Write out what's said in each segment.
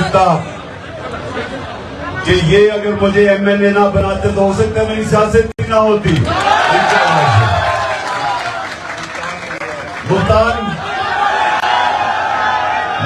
سکتا کہ یہ اگر مجھے ایم ایل اے نہ بناتے تو ہو سکتا ہے میری سیاست بھی نہ ہوتی.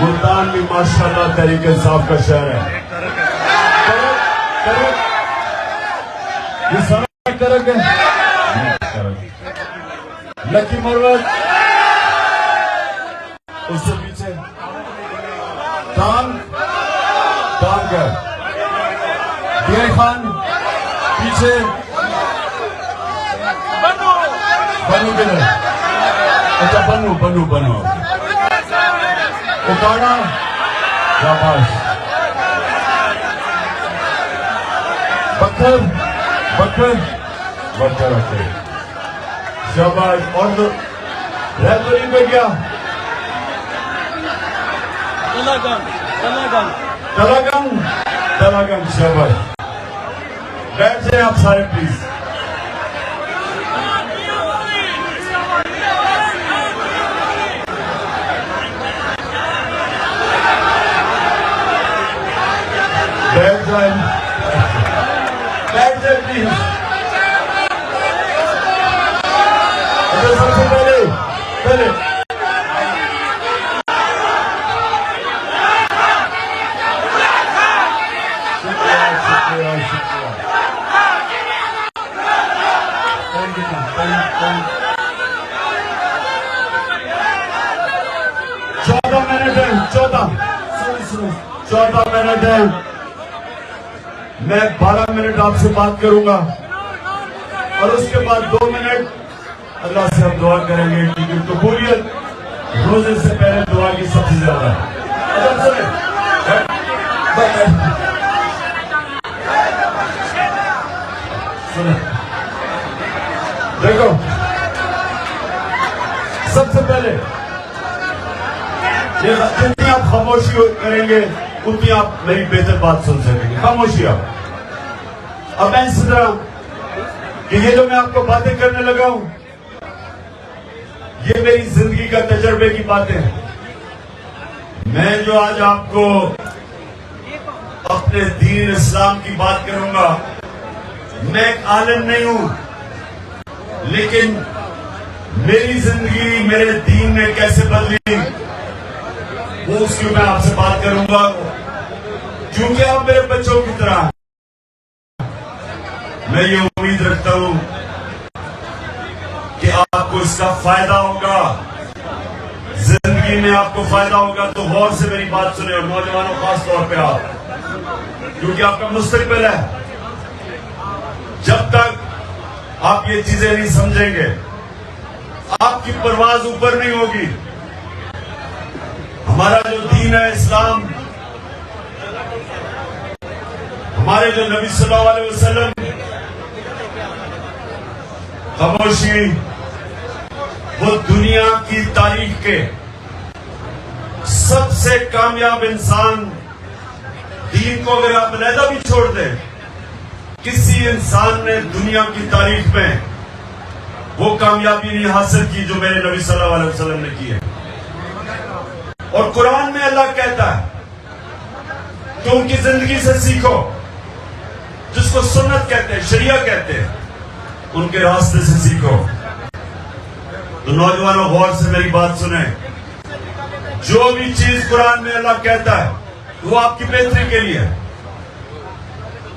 ملتان بھی ماشاءاللہ تحریک انصاف کا شہر ہے. یہ سارا کرک ہے. لکی مروت اس سے پیچھے ٹانگ ہے. ڈی خان پیچھے بنو کدھر؟ اچھا بنو اکاڑا شاباش. بکر شاباش. اور تو ریفری پہ کیا تلاگنگ شاباش. بیٹھ جائیں آپ سارے پلیز. بیٹھ جائیں پلیز. سب سے پہلے چودہ منٹ ہے. میں 12 منٹ آپ سے بات کروں گا اور اس کے بعد 2 منٹ اللہ سے ہم دعا کریں گے کیونکہ قبولیت روزے سے پہلے دعا کی سب سے زیادہ ہے. دیکھو سب سے پہلے جتنی آپ خاموشی کریں گے اتنی آپ میری بہتر بات سن سکیں گے. خاموشی آپ. اب میں اس طرح کہ یہ جو میں آپ کو باتیں کرنے لگا ہوں یہ میری زندگی کا تجربے کی باتیں ہیں. میں جو آج آپ کو اپنے دین اسلام کی بات کروں گا میں ایک عالم نہیں ہوں لیکن میری زندگی میرے دین نے کیسے بدلی وہ اس کی میں آپ سے بات کروں گا کیونکہ آپ میرے بچوں کی طرح. میں یہ امید رکھتا ہوں کہ آپ کو اس کا فائدہ ہوگا زندگی میں آپ کو فائدہ ہوگا. تو غور سے میری بات سنیں اور نوجوانوں خاص طور پہ آپ کیونکہ آپ کا مستقبل ہے. جب تک آپ یہ چیزیں نہیں سمجھیں گے آپ کی پرواز اوپر نہیں ہوگی. ہمارا جو دین ہے اسلام ہمارے جو نبی صلی اللہ علیہ وسلم خاموشی وہ دنیا کی تاریخ کے سب سے کامیاب انسان. دین کو اگر آپ علیحدہ بھی چھوڑ دیں کسی انسان نے دنیا کی تاریخ میں وہ کامیابی نہیں حاصل کی جو میرے نبی صلی اللہ علیہ وسلم نے کی ہے. اور قرآن میں اللہ کہتا ہے کہ ان کی زندگی سے سیکھو جس کو سنت کہتے ہیں شریعہ کہتے ہیں ان کے راستے سے سیکھو. تو نوجوانوں غور سے میری بات سنیں. جو بھی چیز قرآن میں اللہ کہتا ہے وہ آپ کی بہتری کے لیے ہے.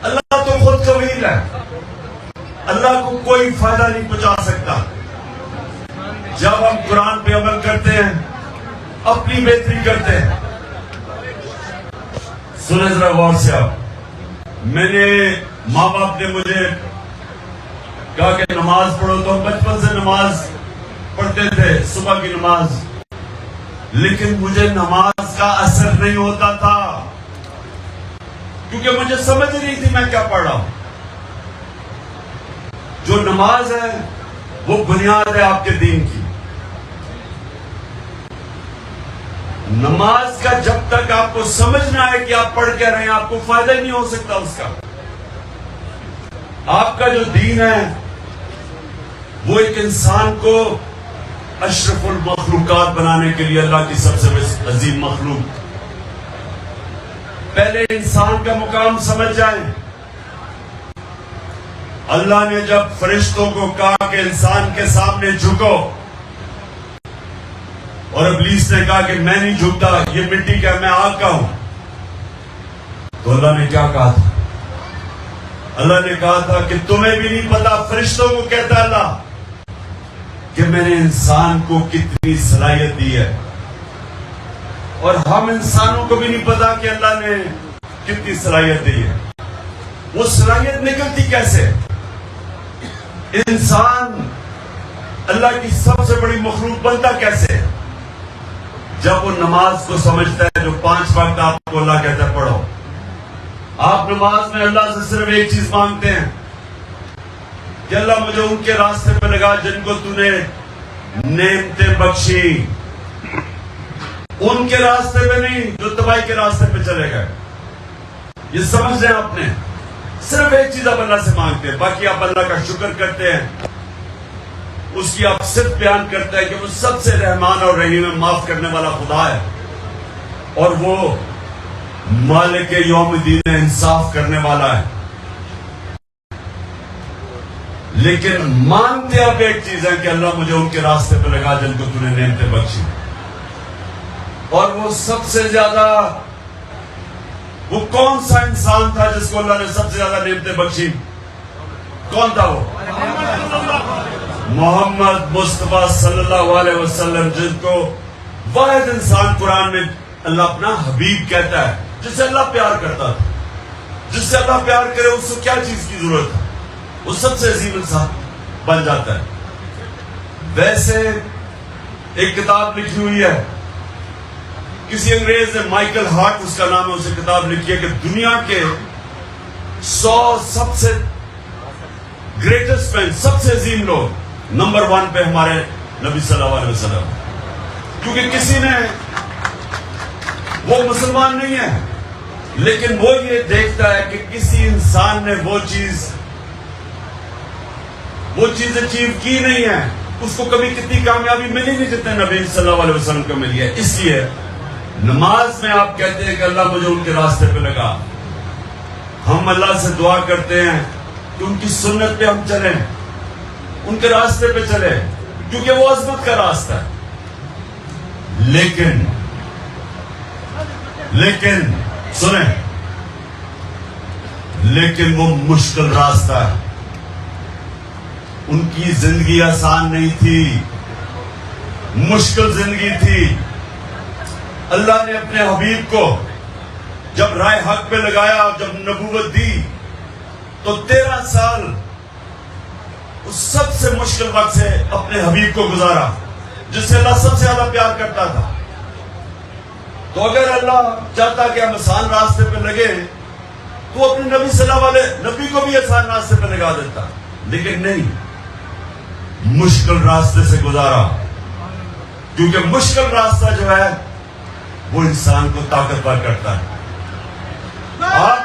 اللہ تو خود طویل ہے. اللہ کو کوئی فائدہ نہیں پہنچا سکتا. جب ہم قرآن پہ عمل کرتے ہیں اپنی بہتری کرتے ہیں. سنیں ذرا غور سے آپ. میں نے ماں باپ نے مجھے کہا کہ نماز پڑھو تو ہم بچپن سے نماز پڑھتے تھے صبح کی نماز لیکن مجھے نماز کا اثر نہیں ہوتا تھا کیونکہ مجھے سمجھ نہیں تھی میں کیا پڑھ رہا ہوں. جو نماز ہے وہ بنیاد ہے آپ کے دین کی. نماز کا جب تک آپ کو سمجھ نہ آئے کہ آپ پڑھ کیا رہے ہیں آپ کو فائدہ ہی نہیں ہو سکتا اس کا. آپ کا جو دین ہے وہ ایک انسان کو اشرف المخلوقات بنانے کے لیے اللہ کی سب سے عظیم مخلوق پہلے انسان کا مقام سمجھ جائیں. اللہ نے جب فرشتوں کو کہا کہ انسان کے سامنے جھکو، اور ابلیس نے کہا کہ میں نہیں جھکتا، یہ مٹی کا میں آگ کا ہوں، تو اللہ نے کیا کہا تھا؟ اللہ نے کہا تھا کہ تمہیں بھی نہیں پتا، فرشتوں کو کہتا اللہ کہ میں نے انسان کو کتنی صلاحیت دی ہے، اور ہم انسانوں کو بھی نہیں پتا کہ اللہ نے کتنی صلاحیت دی ہے. وہ صلاحیت نکلتی کیسے؟ انسان اللہ کی سب سے بڑی مخلوق بنتا کیسے؟ جب وہ نماز کو سمجھتا ہے، جو 5 وقت آپ کو اللہ کہتا ہے پڑھو. آپ نماز میں اللہ سے صرف ایک چیز مانگتے ہیں کہ اللہ مجھے ان کے راستے پہ لگا جن کو تو نے نعمتیں بخشی، ان کے راستے پہ نہیں جو تباہی کے راستے پہ چلے گئے. یہ سمجھ لیں آپ نے، صرف ایک چیز آپ اللہ سے مانگتے ہیں، باقی آپ اللہ کا شکر کرتے ہیں، اس کی آپ صرف بیان کرتے ہیں کہ وہ سب سے رحمان اور رحیم ہے، معاف کرنے والا خدا ہے، اور وہ مالک یوم الدین انصاف کرنے والا ہے. لیکن مانتے آپ ایک چیز ہے کہ اللہ مجھے ان کے راستے پہ لگا جن کو تو نے نعمتیں بخشی. اور وہ سب سے زیادہ، وہ کون سا انسان تھا جس کو اللہ نے سب سے زیادہ نعمتیں بخشی؟ کون تھا وہ؟ محمد مصطفیٰ صلی اللہ علیہ وسلم، جن کو واحد انسان قرآن میں اللہ اپنا حبیب کہتا ہے، جس سے اللہ پیار کرتا تھا. جس سے اللہ پیار کرے اس کو کیا چیز کی ضرورت ہے؟ وہ سب سے عظیم انسان بن جاتا ہے. ویسے ایک کتاب لکھی ہوئی ہے، کسی انگریز نے، مائیکل ہارٹ اس کا نام ہے، اسے کتاب لکھی ہے کہ دنیا کے 100 سب سے گریٹسٹ مین، سب سے عظیم لوگ، نمبر 1 پہ ہمارے نبی صلی اللہ علیہ وسلم. کیونکہ کسی نے، وہ مسلمان نہیں ہے لیکن وہ یہ دیکھتا ہے کہ کسی انسان نے وہ چیز اچیو کی نہیں ہے، اس کو کبھی کتنی کامیابی ملی نہیں جتنے نبی صلی اللہ علیہ وسلم کو ملی ہے. اس لیے نماز میں آپ کہتے ہیں کہ اللہ مجھے ان کے راستے پہ لگا. ہم اللہ سے دعا کرتے ہیں کہ ان کی سنت پہ ہم چلیں، ان کے راستے پہ چلیں، کیونکہ وہ عظمت کا راستہ ہے. لیکن سنیں، لیکن وہ مشکل راستہ ہے. ان کی زندگی آسان نہیں تھی، مشکل زندگی تھی. اللہ نے اپنے حبیب کو جب رائے حق پہ لگایا، جب نبوت دی، تو 13 سال اس سب سے مشکل وقت سے اپنے حبیب کو گزارا، جس سے اللہ سب سے زیادہ پیار کرتا تھا. تو اگر اللہ چاہتا کہ ہم آسان راستے پہ لگے تو اپنے نبی صلی اللہ علیہ نبی کو بھی آسان راستے پہ لگا دیتا، لیکن نہیں، مشکل راستے سے گزارا. کیونکہ مشکل راستہ جو ہے وہ انسان کو طاقتور کرتا ہے. آپ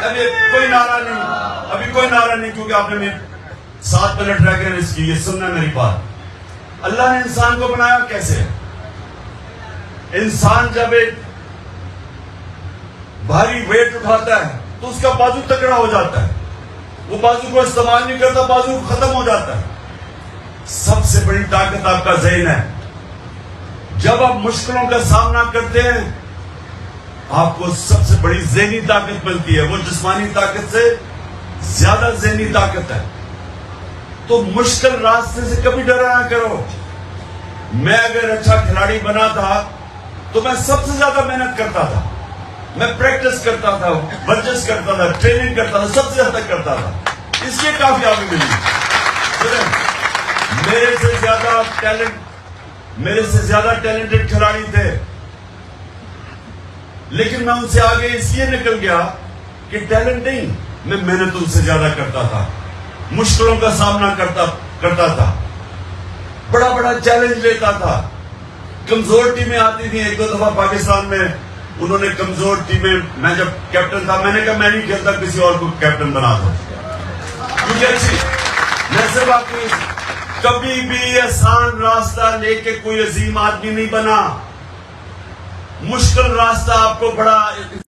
ابھی کوئی نعرہ نہیں، کیونکہ آپ نے 7 منٹ رہ گئے اس کی، یہ سننا میری بات. اللہ نے انسان کو بنایا کیسے؟ انسان جب ایک بھاری ویٹ اٹھاتا ہے تو اس کا بازو تکڑا ہو جاتا ہے، وہ بازو کو استعمال نہیں کرتا، بازو ختم ہو جاتا ہے. سب سے بڑی طاقت آپ کا ذہن ہے. جب آپ مشکلوں کا سامنا کرتے ہیں آپ کو سب سے بڑی ذہنی طاقت ملتی ہے، وہ جسمانی طاقت سے زیادہ ذہنی طاقت ہے. تو مشکل راستے سے کبھی ڈرا نہ کرو. میں اگر اچھا کھلاڑی بنا تھا تو میں سب سے زیادہ محنت کرتا تھا، میں پریکٹس کرتا تھا، ورزش کرتا تھا، ٹریننگ کرتا تھا، سب سے زیادہ کرتا تھا. اس لیے کامیابی ملی. میرے سے زیادہ ٹیلنٹڈ کھلاڑی تھے، لیکن میں ان سے آگے اس لیے نکل گیا کہ ٹیلنٹ نہیں، میں محنت ان سے زیادہ کرتا تھا، مشکلوں کا سامنا کرتا تھا، بڑا بڑا چیلنج لیتا تھا. کمزور ٹیمیں آتی تھیں. 1-2 دفعہ پاکستان میں انہوں نے کمزور ٹیمیں، میں جب کیپٹن تھا میں نے کہا میں نہیں کھیلتا، کسی اور کو کیپٹن بنا دو. کیونکہ اچھی میں سے باقی کبھی بھی آسان راستہ لے کے کوئی عظیم آدمی نہیں بنا. مشکل راستہ آپ کو بڑا